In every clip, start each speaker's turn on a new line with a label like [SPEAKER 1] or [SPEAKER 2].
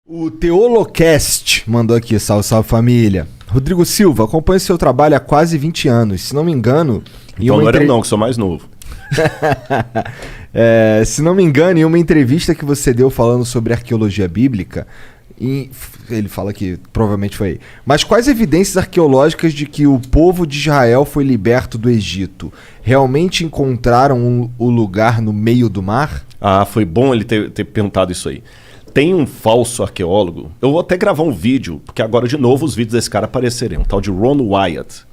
[SPEAKER 1] O Teolocast mandou aqui, salve, salve família. Rodrigo Silva, acompanho seu trabalho há quase 20 anos, se não me engano...
[SPEAKER 2] Então não era não, que sou mais novo.
[SPEAKER 1] Se não me engano, em uma entrevista que você deu falando sobre arqueologia bíblica, ele fala que provavelmente foi aí, mas quais evidências arqueológicas de que o povo de Israel foi liberto do Egito? Realmente encontraram o lugar no meio do mar?
[SPEAKER 2] Ah, foi bom ele ter perguntado isso aí. Tem um falso arqueólogo, eu vou até gravar um vídeo, porque agora de novo os vídeos desse cara aparecerem, um tal de Ron Wyatt.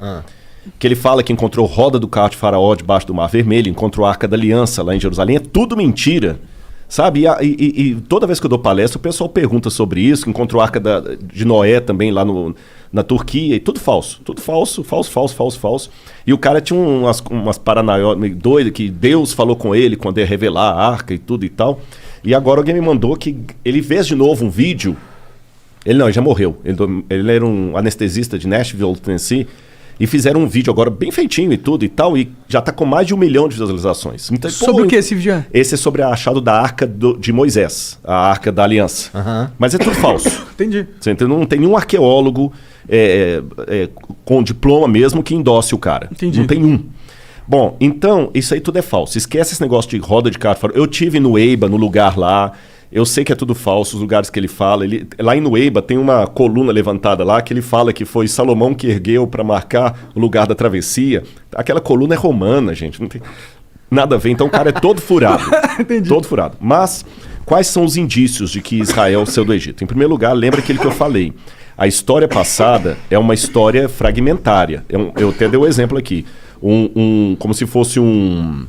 [SPEAKER 2] Que ele fala que encontrou roda do carro de Faraó debaixo do Mar Vermelho, encontrou a Arca da Aliança lá em Jerusalém, é tudo mentira, sabe? E toda vez que eu dou palestra, o pessoal pergunta sobre isso, que encontrou a Arca de Noé também lá na Turquia, e tudo falso, falso. E o cara tinha umas paranoias meio doidas, que Deus falou com ele quando ia revelar a Arca e tudo e tal. E agora alguém me mandou que ele fez de novo um vídeo, ele já morreu, ele era um anestesista de Nashville, Tennessee, e fizeram um vídeo agora bem feitinho e tudo e tal, e já tá com mais de 1 milhão de visualizações. Então,
[SPEAKER 3] sobre o que esse vídeo é?
[SPEAKER 2] Esse é sobre a achado da Arca de Moisés, a Arca da Aliança. Mas é tudo falso.
[SPEAKER 3] Entendi.
[SPEAKER 2] Você entendeu? Não tem nenhum arqueólogo com diploma mesmo que endosse o cara.
[SPEAKER 3] Entendi.
[SPEAKER 2] Não tem um. Bom, então, isso aí tudo é falso. Esquece esse negócio de roda de carro. Eu tive no Eiba, no lugar lá. Eu sei que é tudo falso, os lugares que ele fala. Lá em Nueiba tem uma coluna levantada lá que ele fala que foi Salomão que ergueu para marcar o lugar da travessia. Aquela coluna é romana, gente. Não tem nada a ver. Então o cara é todo furado.
[SPEAKER 3] Entendi.
[SPEAKER 2] Todo furado. Mas quais são os indícios de que Israel saiu do Egito? Em primeiro lugar, lembra aquilo que eu falei. A história passada é uma história fragmentária. Eu até dei o exemplo aqui. Como se fosse um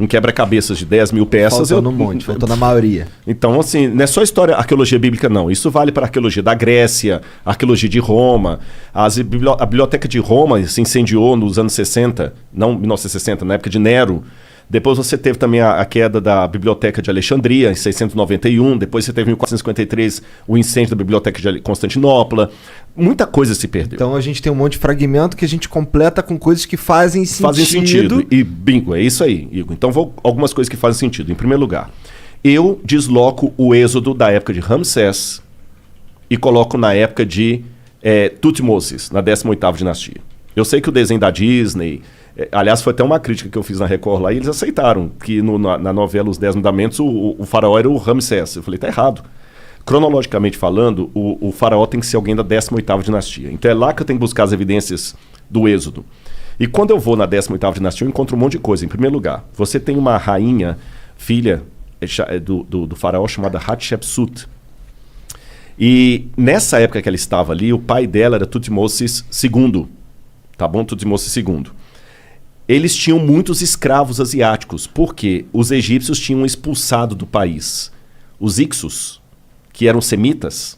[SPEAKER 2] quebra-cabeças de 10 mil peças.
[SPEAKER 1] Faltou no monte, faltou na maioria.
[SPEAKER 2] Então, assim, não é só história, arqueologia bíblica, não. Isso vale para a arqueologia da Grécia, arqueologia de Roma. A biblioteca de Roma se incendiou nos anos 60, não 1960, na época de Nero. Depois você teve também a queda da Biblioteca de Alexandria, em 691. Depois você teve em 1453 o incêndio da Biblioteca de Constantinopla. Muita coisa se perdeu.
[SPEAKER 1] Então a gente tem um monte de fragmento que a gente completa com coisas que fazem sentido.
[SPEAKER 2] Fazem sentido. E bingo, é isso aí, Igor. Então algumas coisas que fazem sentido. Em primeiro lugar, eu desloco o êxodo da época de Ramsés e coloco na época de Tutmosis, na 18ª dinastia. Eu sei que o desenho da Disney... aliás, foi até uma crítica que eu fiz na Record lá e eles aceitaram que na novela Os 10 Mandamentos o faraó era o Ramsés. Eu falei, tá errado. Cronologicamente falando, o faraó tem que ser alguém da 18ª dinastia. Então é lá que eu tenho que buscar as evidências do êxodo. E quando eu vou na 18ª dinastia, eu encontro um monte de coisa. Em primeiro lugar, você tem uma rainha, filha do faraó, chamada Hatshepsut. E nessa época que ela estava ali, o pai dela era Tutmosis II. Tá bom? Tutmosis II. Eles tinham muitos escravos asiáticos, porque os egípcios tinham expulsado do país os Ixos, que eram semitas,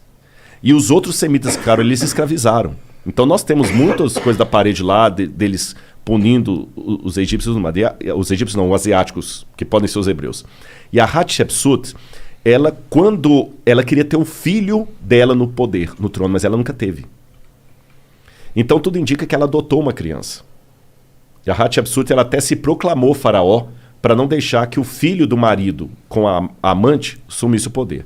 [SPEAKER 2] e os outros semitas, claro, eles escravizaram. Então nós temos muitas coisas da parede lá, deles punindo os egípcios, os egípcios não, os asiáticos, que podem ser os hebreus. E a Hatshepsut, quando ela queria ter o filho dela no poder, no trono, mas ela nunca teve. Então tudo indica que ela adotou uma criança. E a Hatshepsut, ela até se proclamou faraó para não deixar que o filho do marido com a amante assumisse o poder.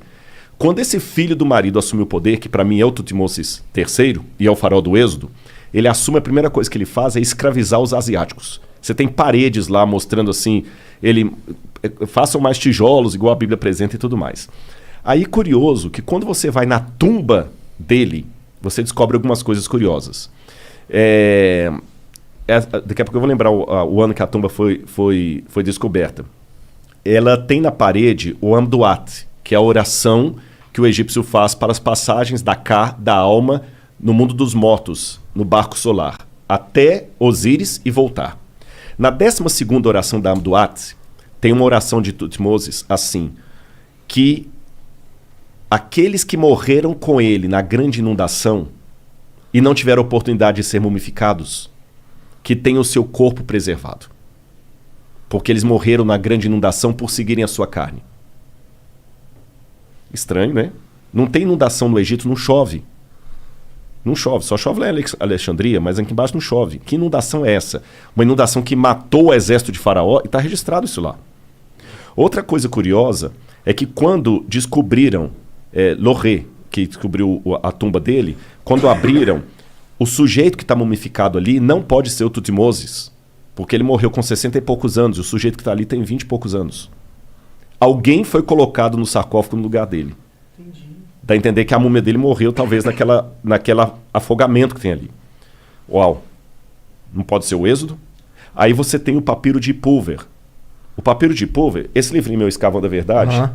[SPEAKER 2] Quando esse filho do marido assumiu o poder, que para mim é o Tutmosis III e é o faraó do Êxodo, ele assume, a primeira coisa que ele faz é escravizar os asiáticos. Você tem paredes lá mostrando assim, façam mais tijolos, igual a Bíblia apresenta e tudo mais. Aí curioso que quando você vai na tumba dele, você descobre algumas coisas curiosas. Daqui a pouco eu vou lembrar o ano que a tumba foi descoberta. Ela tem na parede o Amduat, que é a oração que o egípcio faz para as passagens da alma no mundo dos mortos, no barco solar, até Osíris e voltar. Na 12ª oração da Amduat, tem uma oração de Tutmosis assim, que aqueles que morreram com ele na grande inundação e não tiveram oportunidade de ser mumificados, que tenham o seu corpo preservado. Porque eles morreram na grande inundação por seguirem a sua carne. Estranho, né? Não tem inundação no Egito, não chove. Não chove, só chove lá em Alexandria, mas aqui embaixo não chove. Que inundação é essa? Uma inundação que matou o exército de Faraó e está registrado isso lá. Outra coisa curiosa é que quando descobriram Loré, que descobriu a tumba dele, quando abriram, o sujeito que está mumificado ali não pode ser o Tutmosis, porque ele morreu com 60 e poucos anos, e o sujeito que está ali tem 20 e poucos anos. Alguém foi colocado no sarcófago no lugar dele. Entendi. Dá a entender que a múmia dele morreu, talvez, naquela afogamento que tem ali. Uau! Não pode ser o Êxodo? Aí você tem o papiro de Pulver. O papiro de Pulver, esse livrinho meu, Escavão da Verdade,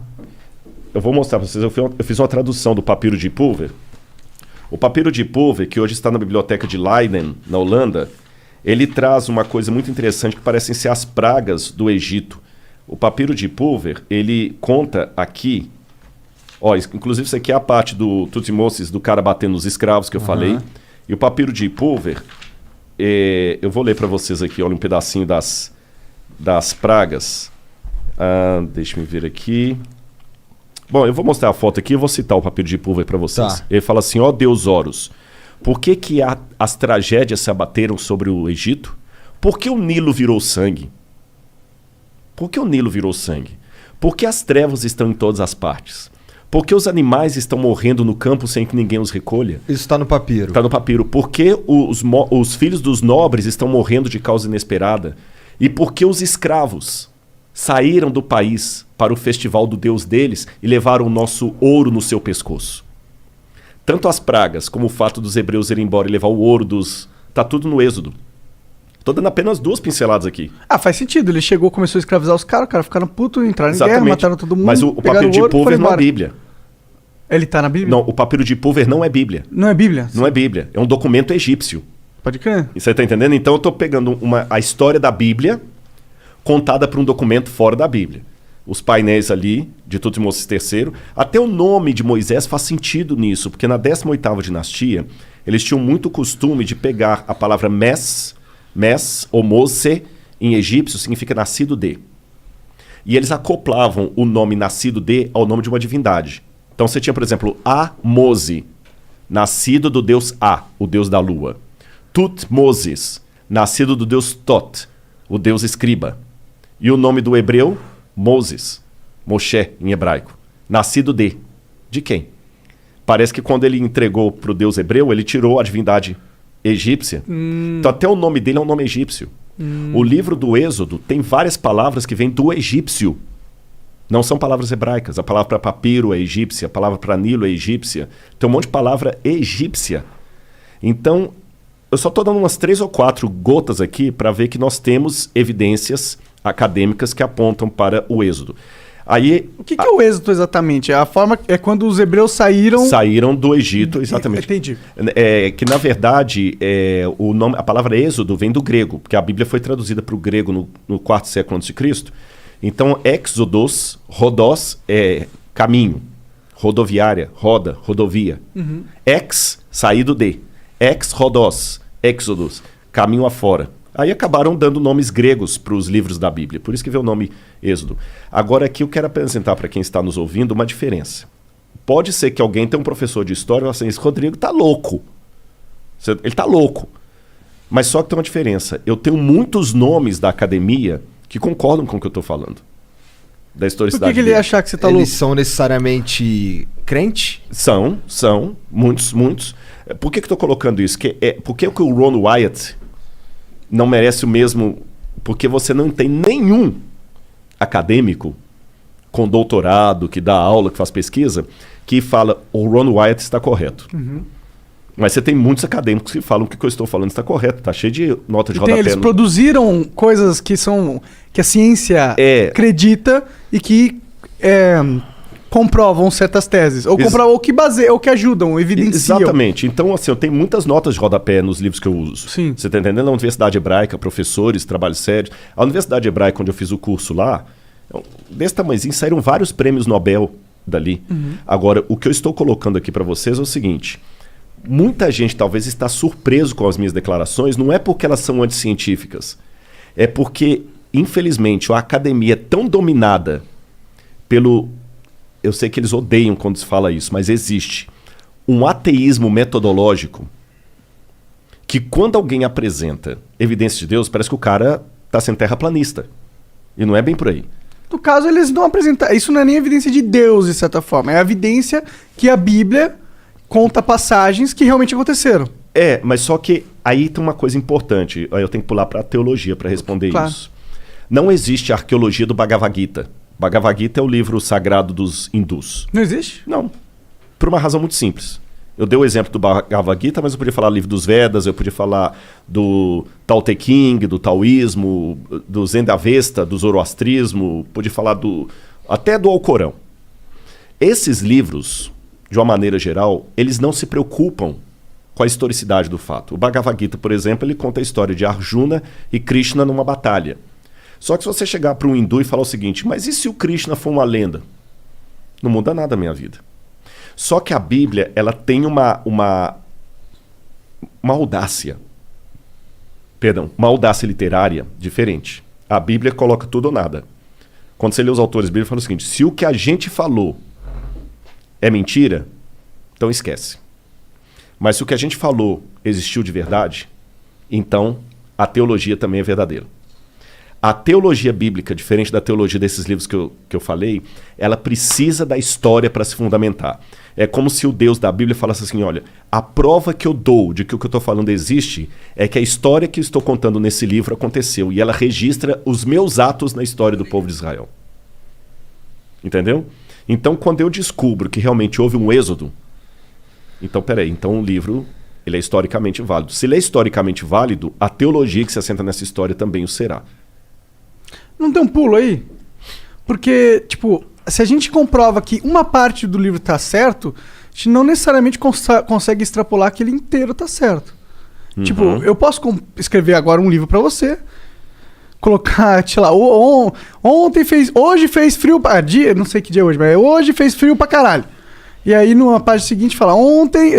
[SPEAKER 2] eu vou mostrar para vocês, eu fiz uma tradução do papiro de Pulver. O papiro de Pulver, que hoje está na biblioteca de Leiden, na Holanda, ele traz uma coisa muito interessante que parecem ser as pragas do Egito. O papiro de Pulver, ele conta aqui, inclusive isso aqui é a parte do Tutmosis, do cara batendo nos escravos que eu falei. E o papiro de Pulver, eu vou ler para vocês aqui, olha um pedacinho das pragas. Deixa eu ver aqui. Bom, eu vou mostrar a foto aqui e vou citar o papiro de Pulver para vocês. Tá. Ele fala assim, Deus Horus, por que as tragédias se abateram sobre o Egito? Por que o Nilo virou sangue? Por que o Nilo virou sangue? Por que as trevas estão em todas as partes? Por que os animais estão morrendo no campo sem que ninguém os recolha?
[SPEAKER 1] Isso está no papiro.
[SPEAKER 2] Está no papiro. Por que os filhos dos nobres estão morrendo de causa inesperada? E por que os escravos saíram do país para o festival do Deus deles e levaram o nosso ouro no seu pescoço? Tanto as pragas como o fato dos hebreus irem embora e levar o ouro dos... Está tudo no Êxodo. Estou dando apenas 2 pinceladas aqui.
[SPEAKER 3] Faz sentido. Ele chegou, começou a escravizar os caras ficaram putos, entraram em guerra, mataram todo mundo.
[SPEAKER 2] Mas o papiro de Pulver não é Bíblia.
[SPEAKER 3] Ele está na Bíblia?
[SPEAKER 2] Não, o papiro de Pulver não é Bíblia.
[SPEAKER 3] Não é Bíblia?
[SPEAKER 2] Não é Bíblia. É um documento egípcio.
[SPEAKER 3] Pode crer.
[SPEAKER 2] E você está entendendo? Então eu estou pegando a história da Bíblia contada por um documento fora da Bíblia. Os painéis ali de Tutmosis III. Até o nome de Moisés faz sentido nisso, porque na 18ª dinastia, eles tinham muito costume de pegar a palavra Mes ou Mose, em egípcio, significa nascido de. E eles acoplavam o nome nascido de ao nome de uma divindade. Então você tinha, por exemplo, Mose, nascido do deus A, o deus da lua. Tutmosis, nascido do deus Tot, o deus escriba. E o nome do hebreu, Moses, Moshe em hebraico. Nascido de. De quem? Parece que quando ele entregou para o deus hebreu, ele tirou a divindade egípcia. Então até o nome dele é um nome egípcio. O livro do Êxodo tem várias palavras que vêm do egípcio. Não são palavras hebraicas. A palavra para papiro é egípcia, a palavra para Nilo é egípcia. Tem um monte de palavra egípcia. Então, eu só estou dando umas 3 ou 4 gotas aqui para ver que nós temos evidências acadêmicas que apontam para o Êxodo. Aí,
[SPEAKER 3] o que é o Êxodo exatamente? A forma é quando os hebreus saíram...
[SPEAKER 2] Saíram do Egito, exatamente.
[SPEAKER 3] Entendi.
[SPEAKER 2] Que, na verdade, a palavra Êxodo vem do grego, porque a Bíblia foi traduzida para o grego no 4º século a.C. Então, Exodos, Rodós é caminho, rodoviária, roda, rodovia. Saído de. Rodós, Exodus, caminho afora. Aí acabaram dando nomes gregos para os livros da Bíblia, por isso que veio o nome Êxodo. Agora aqui eu quero apresentar para quem está nos ouvindo uma diferença. Pode ser que alguém tenha um professor de história e fale assim, esse Rodrigo está louco. Ele está louco. Mas só que tem uma diferença. Eu tenho muitos nomes da academia que concordam com o que eu estou falando. Da historicidade.
[SPEAKER 3] Por que ele ia achar que você está louco?
[SPEAKER 1] Eles são necessariamente crente?
[SPEAKER 2] São. Muitos. Por que eu estou colocando isso? Por que o Ron Wyatt não merece o mesmo... Porque você não tem nenhum acadêmico com doutorado, que dá aula, que faz pesquisa, que fala, o Ron Wyatt está correto. Mas você tem muitos acadêmicos que falam que o que eu estou falando está correto, está cheio de nota de rodapé.
[SPEAKER 3] Eles produziram coisas que a ciência acredita e que comprovam certas teses. Ou comprovam, ou que ajudam, evidenciam.
[SPEAKER 2] Exatamente. Então, assim, eu tenho muitas notas de rodapé nos livros que eu uso.
[SPEAKER 3] Sim.
[SPEAKER 2] Você está entendendo? Na Universidade Hebraica, professores, trabalhos sérios. A Universidade Hebraica, onde eu fiz o curso lá, desse tamanhozinho, saíram vários prêmios Nobel dali. Agora, o que eu estou colocando aqui para vocês é o seguinte. Muita gente talvez está surpreso com as minhas declarações, não é porque elas são anticientíficas. É porque, infelizmente, a academia é tão dominada pelo... Eu sei que eles odeiam quando se fala isso, mas existe um ateísmo metodológico que quando alguém apresenta evidência de Deus, parece que o cara está sendo terraplanista. E não é bem por aí.
[SPEAKER 3] no caso, eles não apresentam... Isso não é nem evidência de Deus, de certa forma. É a evidência que a Bíblia conta passagens que realmente aconteceram.
[SPEAKER 2] Mas só que aí tem uma coisa importante. Aí eu tenho que pular para a teologia para responder isso. Não existe a arqueologia do Bhagavad Gita. Bhagavad Gita é o livro sagrado dos hindus.
[SPEAKER 3] Não existe?
[SPEAKER 2] Não. Por uma razão muito simples. Eu dei o exemplo do Bhagavad Gita, mas eu podia falar do livro dos Vedas, eu podia falar do Tao Te Ching, do taoísmo, do Zen da Avesta, do zoroastrismo, podia falar até do Alcorão. Esses livros, de uma maneira geral, eles não se preocupam com a historicidade do fato. O Bhagavad Gita, por exemplo, ele conta a história de Arjuna e Krishna numa batalha. Só que se você chegar para um hindu e falar o seguinte, mas e se o Krishna for uma lenda? Não muda nada a minha vida. Só que a Bíblia, ela tem uma audácia. Perdão, uma audácia literária diferente. A Bíblia coloca tudo ou nada. Quando você lê os autores bíblicos, fala o seguinte, se o que a gente falou é mentira, então esquece. Mas se o que a gente falou existiu de verdade, então a teologia também é verdadeira. A teologia bíblica, diferente da teologia desses livros que eu falei, ela precisa da história para se fundamentar. É como se o Deus da Bíblia falasse assim, olha, a prova que eu dou de que o que eu estou falando existe é que a história que eu estou contando nesse livro aconteceu e ela registra os meus atos na história do povo de Israel. Entendeu? Então, quando eu descubro que realmente houve um êxodo, então, então o livro ele é historicamente válido. Se ele é historicamente válido, a teologia que se assenta nessa história também o será.
[SPEAKER 3] Não tem um pulo aí? Porque, tipo, se a gente comprova que uma parte do livro tá certo, a gente não necessariamente consegue extrapolar que ele inteiro tá certo. Uhum. Tipo, eu posso escrever agora um livro pra você, colocar, sei lá, hoje fez frio não sei que dia é hoje, mas hoje fez frio pra caralho. E aí numa página seguinte fala, ontem...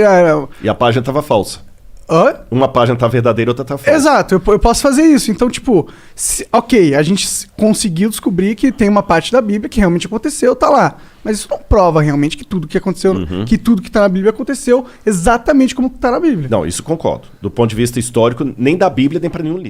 [SPEAKER 2] E a página tava falsa.
[SPEAKER 3] Hã?
[SPEAKER 2] Uma página tá verdadeira, outra tá falsa.
[SPEAKER 3] Exato, eu posso fazer isso. Então, tipo, ok, a gente conseguiu descobrir que tem uma parte da Bíblia que realmente aconteceu, tá lá. Mas isso não prova realmente que tudo que aconteceu, que tudo que tá na Bíblia aconteceu exatamente como tá na Bíblia.
[SPEAKER 2] Não, isso concordo. Do ponto de vista histórico, nem da Bíblia, nem pra nenhum livro.